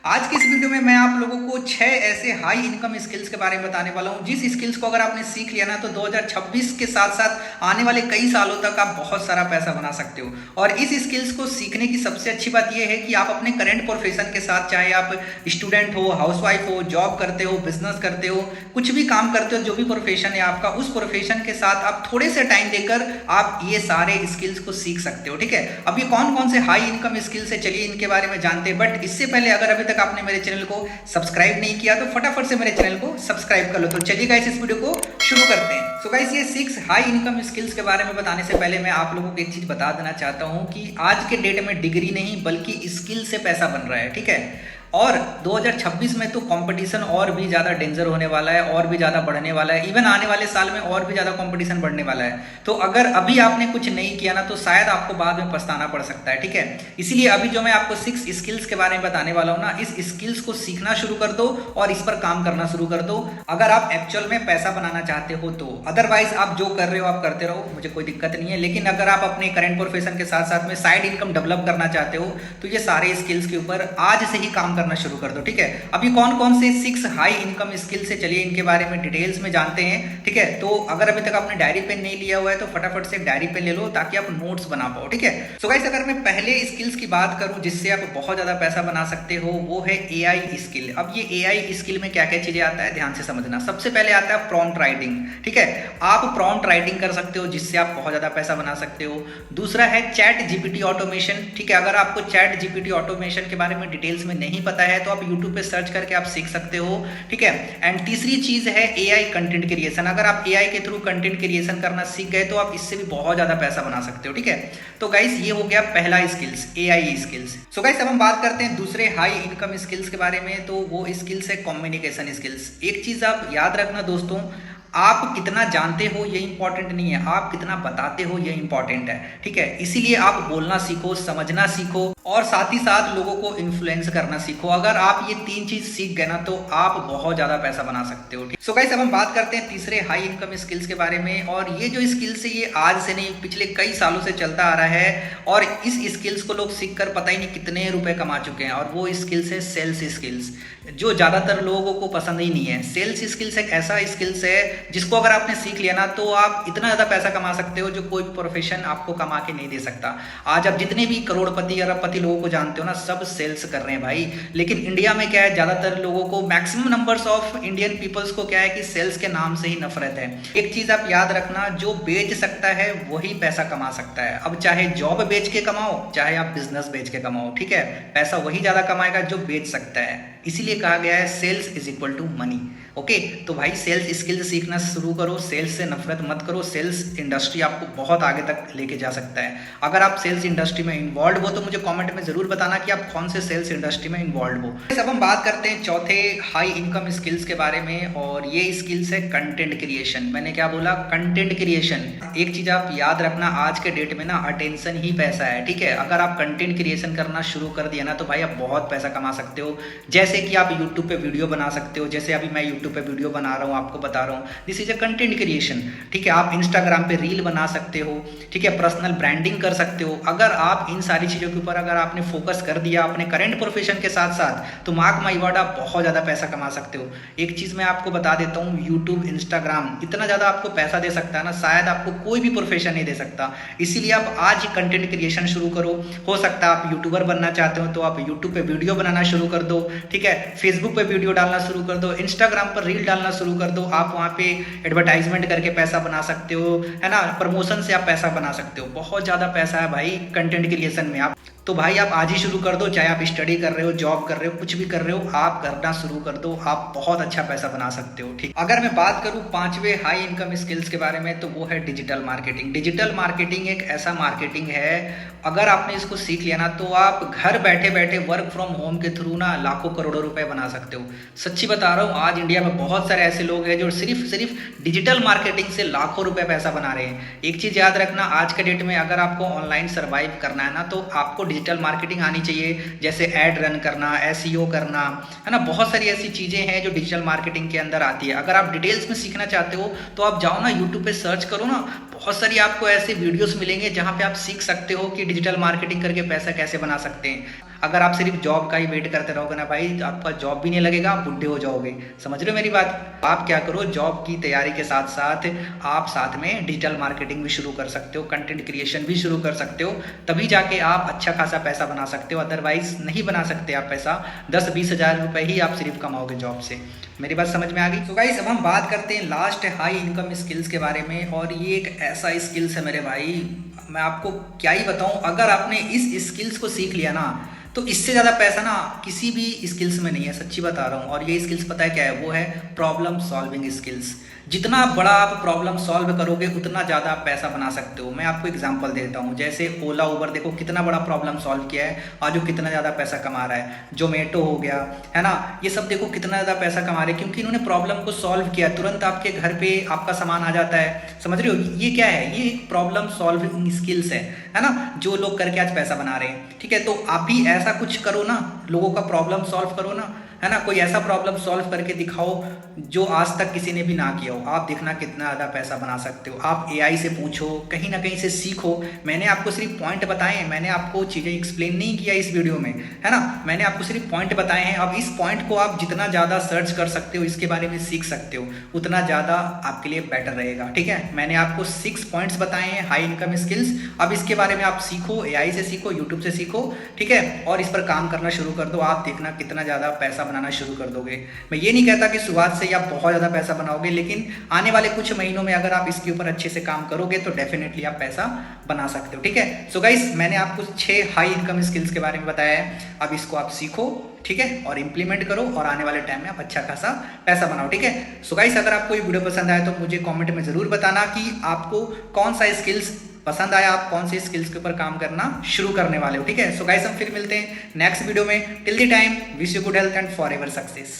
आज की इस वीडियो में मैं आप लोगों को 6 ऐसे हाई इनकम स्किल्स के बारे में बताने वाला हूं जिस स्किल्स को अगर आपने सीख लिया ना तो 2026 के साथ साथ आने वाले कई सालों तक आप बहुत सारा पैसा बना सकते हो। और इस स्किल्स को सीखने की सबसे अच्छी बात यह है कि आप अपने करंट प्रोफेशन के साथ, चाहे आप स्टूडेंट हो, हाउसवाइफ हो, जॉब करते हो, बिजनेस करते हो, कुछ भी काम करते हो, जो भी प्रोफेशन है आपका, उस प्रोफेशन के साथ आप थोड़े से टाइम देकर आप ये सारे स्किल्स को सीख सकते हो। ठीक है, अब ये कौन कौन से हाई इनकम स्किल्स है, चलिए इनके बारे में जानते हैं। बट इससे पहले अगर अभी तक आपने मेरे चैनल को सब्सक्राइब नहीं किया तो फटाफट से मेरे चैनल को सब्सक्राइब कर लो। तो चलिए गाइस इस वीडियो को शुरू करते हैं। सो गाइस ये 6 हाई इनकम स्किल्स के बारे में बताने से पहले मैं आप लोगों को एक चीज बता देना चाहता हूं कि आज के डेट में डिग्री नहीं बल्कि स्किल से पैसा बन रहा है। ठीक है, और 2026 में तो कंपटीशन और भी ज़्यादा डेंजर होने वाला है, और भी ज़्यादा बढ़ने वाला है। इवन आने वाले साल में और भी ज़्यादा कंपटीशन बढ़ने वाला है। तो अगर अभी आपने कुछ नहीं किया ना तो शायद आपको बाद में पछताना पड़ सकता है। ठीक है, इसीलिए अभी जो मैं आपको 6 स्किल्स के बारे में बताने वाला हूँ ना, इस स्किल्स को सीखना शुरू कर दो और इस पर काम करना शुरू कर दो अगर आप एक्चुअल में पैसा बनाना चाहते हो तो। अदरवाइज आप जो कर रहे हो आप करते रहो, मुझे कोई दिक्कत नहीं है। लेकिन अगर आप अपने करंट प्रोफेशन के साथ साथ में साइड इनकम डेवलप करना चाहते हो तो ये सारे स्किल्स के ऊपर आज से ही काम करना शुरू कर दो। ठीक है, अभी कौन कौन से 6 हाई इनकम स्किल्स है, चलिए इनके बारे में डिटेल्स में जानते हैं। ठीक है, तो अगर अभी तक आपने डायरी पेन नहीं लिया हुआ है तो फटाफट से एक डायरी पेन ले लो ताकि आप नोट्स बना पाओ। ठीक है, सो गाइस अगर मैं पहले स्किल्स की बात करूं जिससे आप बहुत ज्यादा पैसा बना सकते हो, वो है एआई स्किल। अब ये एआई स्किल में क्या क्या चीजें आता है ध्यान से समझना। सबसे पहले आता है प्रॉम्प्ट राइटिंग। ठीक है, आप प्रॉम्प्ट राइटिंग कर सकते हो जिससे आप बहुत ज्यादा पैसा बना सकते हो। दूसरा है चैट जीपीटी ऑटोमेशन। ठीक है, अगर आपको चैट जीपीटी ऑटोमेशन के बारे में डिटेल्स में नहीं पता है तो आप यूट्यूब पे सर्च करके आप सीख सकते हो। ठीक है, एंड तीसरी चीज है एआई कंटेंट क्रिएशन। अगर आप एआई के थ्रू कंटेंट क्रिएशन करना सीख गए तो आप इससे भी बहुत ज्यादा पैसा बना सकते हो। ठीक है, तो गाइस ये हो गया पहला skills, AI skills. So guys अब हम बात करते हैं दूसरे हाई इनकम स्किल्स के बारे में। तो वो स्किल्स है कम्युनिकेशन स्किल्स। एक चीज आप याद रखना दोस्तों, आप कितना जानते हो ये इंपॉर्टेंट नहीं है, आप कितना बताते हो ये इंपॉर्टेंट है। ठीक है, इसीलिए आप बोलना सीखो, समझना सीखो और साथ ही साथ लोगों को इन्फ्लुएंस करना सीखो। अगर आप ये 3 चीज सीख गए ना तो आप बहुत ज्यादा पैसा बना सकते हो। सो गाइस अब हम बात करते हैं तीसरे हाई इनकम स्किल्स के बारे में। और ये जो स्किल्स है ये आज से नहीं पिछले कई सालों से चलता आ रहा है और इस स्किल्स को लोग सीख कर पता ही नहीं कितने रुपए कमा चुके हैं। और वो स्किल्स है सेल्स स्किल्स, जो ज्यादातर लोगों को पसंद ही नहीं है। सेल्स स्किल्स एक ऐसा स्किल्स है जिसको अगर आपने सीख लिया ना तो आप इतना ज्यादा पैसा कमा सकते हो जो कोई प्रोफेशन आपको कमा के नहीं दे सकता। आज आप जितने भी करोड़पति अरबपति लोगों को जानते हो ना, सब सेल्स कर रहे हैं भाई। लेकिन इंडिया में क्या है, ज्यादातर लोगों को, maximum numbers of Indian peoples को क्या है कि सेल्स के नाम से ही नफरत है। एक चीज आप याद रखना, जो बेच सकता है वही पैसा कमा सकता है। अब चाहे जॉब बेच के कमाओ चाहे आप बिजनेस बेच के कमाओ, ठीक है, पैसा वही ज्यादा कमाएगा जो बेच सकता है। इसीलिए कहा गया है sales is equal to money. Okay, तो भाई सेल्स स्किल्स सीखना शुरू करो, सेल्स से नफरत मत करो। सेल्स इंडस्ट्री आपको बहुत आगे तक लेके जा सकता है। अगर आप सेल्स इंडस्ट्री में इन्वॉल्व हो तो मुझे कमेंट में जरूर बताना कि आप कौन से सेल्स इंडस्ट्री में इन्वॉल्व हो। अब हम बात करते हैं चौथे हाई इनकम स्किल्स के बारे में और ये स्किल्स है कंटेंट क्रिएशन। मैंने क्या बोला, कंटेंट क्रिएशन। एक चीज आप याद रखना, आज के डेट में ना अटेंशन ही पैसा है। ठीक है, अगर आप कंटेंट क्रिएशन करना शुरू कर दिया ना तो भाई आप बहुत पैसा कमा सकते हो। जैसे कि आप यूट्यूब पे वीडियो बना सकते हो, जैसे अभी मैं यूट्यूब पे वीडियो बना रहा हूँ, आपको बता रहा हूँ, this is a content creation. ठीक है, आप इंस्टाग्राम पे रील बना सकते हो। ठीक है, पर्सनल ब्रांडिंग कर सकते हो। अगर आप इन सारी चीजों के ऊपर अगर आपने फोकस कर दिया अपने करंट प्रोफेशन के साथ साथ तो मार्क माय वर्ड आप बहुत ज्यादा पैसा कमा सकते हो। एक चीज मैं आपको बता देता हूँ, यूट्यूब, इंस्टाग्राम इतना ज्यादा आपको पैसा दे सकता है ना, शायद आपको कोई भी प्रोफेशन नहीं दे सकता। इसीलिए आप आज ही कंटेंट क्रिएशन शुरू करो। हो सकता है आप यूट्यूबर बनना चाहते हो तो आप यूट्यूब पे वीडियो बनाना शुरू कर दो। ठीक है, फेसबुक पे वीडियो डालना शुरू कर दो, इंस्टाग्राम पर रील डालना शुरू कर दो। आप वहाँ पे एडवर्टाइजमेंट करके पैसा बना सकते हो, है ना, प्रमोशन से आप पैसा बना सकते हो। बहुत ज्यादा पैसा है भाई कंटेंट क्रिएशन में। आप तो भाई आप आज ही शुरू कर दो, चाहे आप स्टडी कर रहे हो, जॉब कर रहे हो, कुछ भी कर रहे हो, आप करना शुरू कर दो, आप बहुत अच्छा पैसा बना सकते हो। ठीक, अगर मैं बात करूं पांचवे हाई इनकम स्किल्स के बारे में तो वो है डिजिटल मार्केटिंग। डिजिटल मार्केटिंग एक ऐसा मार्केटिंग है, अगर आपने इसको सीख लिया ना तो आप घर बैठे बैठे वर्क फ्रॉम होम के थ्रू ना लाखों करोड़ों रुपए बना सकते हो। सच्ची बता रहा हूँ, आज इंडिया में बहुत सारे ऐसे लोग हैं जो सिर्फ डिजिटल मार्केटिंग से लाखों रुपए पैसा बना रहे हैं। एक चीज याद रखना, आज के डेट में अगर आपको ऑनलाइन सर्वाइव करना है ना तो आपको डिजिटल मार्केटिंग आनी चाहिए। जैसे एड रन करना, एसईओ करना, है ना, बहुत सारी ऐसी चीजें हैं जो डिजिटल मार्केटिंग के अंदर आती है। अगर आप डिटेल्स में सीखना चाहते हो तो आप जाओ ना यूट्यूब पे सर्च करो ना, बहुत सारी आपको ऐसे वीडियोस मिलेंगे जहां पे आप सीख सकते हो कि डिजिटल मार्केटिंग करके पैसा कैसे बना सकते हैं। अगर आप सिर्फ जॉब का ही वेट करते रहोगे ना भाई, आपका जॉब भी नहीं लगेगा, आप बुढ़े हो जाओगे। समझ रहे हो मेरी बात? आप क्या करो, जॉब की तैयारी के साथ साथ आप साथ में डिजिटल मार्केटिंग भी शुरू कर सकते हो, कंटेंट क्रिएशन भी शुरू कर सकते हो, तभी जाके आप अच्छा खासा पैसा बना सकते हो। अदरवाइज नहीं बना सकते आप पैसा। 10-20 हज़ार रुपये ही आप सिर्फ कमाओगे जॉब से। मेरी बात समझ में आ गई? तो गाइस अब हम बात करते हैं लास्ट हाई इनकम स्किल्स के बारे में, और ये एक ऐसा स्किल्स है मेरे भाई, मैं आपको क्या ही बताऊं। अगर आपने इस स्किल्स को सीख लिया ना, तो इससे ज़्यादा पैसा ना किसी भी स्किल्स में नहीं है, सच्ची बता रहा हूँ। और ये स्किल्स पता है क्या है? वो है प्रॉब्लम सॉल्विंग स्किल्स। जितना बड़ा आप प्रॉब्लम सॉल्व करोगे उतना ज़्यादा आप पैसा बना सकते हो। मैं आपको एग्जांपल देता हूँ, जैसे ओला उबर देखो कितना बड़ा प्रॉब्लम सॉल्व किया है, और जो कितना ज़्यादा पैसा कमा रहा है। जोमेटो हो गया, है ना, ये सब देखो कितना ज़्यादा पैसा कमा रहे हैं, क्योंकि इन्होंने प्रॉब्लम को सॉल्व किया, तुरंत आपके घर पे आपका सामान आ जाता है। समझ रहे हो? ये क्या है? ये एक प्रॉब्लम सॉल्विंग स्किल्स है ना, जो लोग करके आज पैसा बना रहे हैं। ठीक है, तो आप भी ऐसा कुछ करो ना, लोगों का प्रॉब्लम सॉल्व करो ना, है ना। कोई ऐसा प्रॉब्लम सॉल्व करके दिखाओ जो आज तक किसी ने भी ना किया हो। आप देखना कितना ज़्यादा पैसा बना सकते हो। आप एआई से पूछो, कहीं ना कहीं से सीखो। मैंने आपको सिर्फ पॉइंट बताए हैं, मैंने आपको चीज़ें एक्सप्लेन नहीं किया इस वीडियो में, है ना। मैंने आपको सिर्फ पॉइंट बताए हैं। अब इस पॉइंट को आप जितना ज़्यादा सर्च कर सकते हो, इसके बारे में सीख सकते हो, उतना ज़्यादा आपके लिए बेटर रहेगा। ठीक है, मैंने आपको 6 पॉइंट्स बताए हैं हाई इनकम स्किल्स। अब इसके बारे में आप सीखो, एआई से सीखो, यूट्यूब से सीखो, ठीक है, और इस पर काम करना शुरू कर दो। आप देखना कितना ज़्यादा पैसा बनाना शुरू कर दोगे। मैं ये नहीं कहता कि शुरुआत से ही आप बहुत ज़्यादा पैसा बनाओगे, लेकिन आने वाले कुछ महीनों में अगर आप इसके ऊपर अच्छे से काम करोगे तो डेफिनेटली आप पैसा बना सकते हो। ठीक है, सो गाइस मैंने आपको 6 हाई इनकम स्किल्स के बारे में बताया है। अब इसको आप सीखो, ठीक है, और इंप्लीमेंट करो, और आने वाले टाइम में आप अच्छा खासा पैसा बनाओ। ठीक है, सो गाइस अगर आपको ये वीडियो पसंद आया तो मुझे कमेंट में ज़रूर बताना कि आपको कौन सा स्किल्स पसंद आया, आप कौन से स्किल्स के ऊपर काम करना शुरू करने वाले हो। ठीक है, सो गाइस हम फिर मिलते हैं नेक्स्ट वीडियो में। Till the time wish you good health and forever success.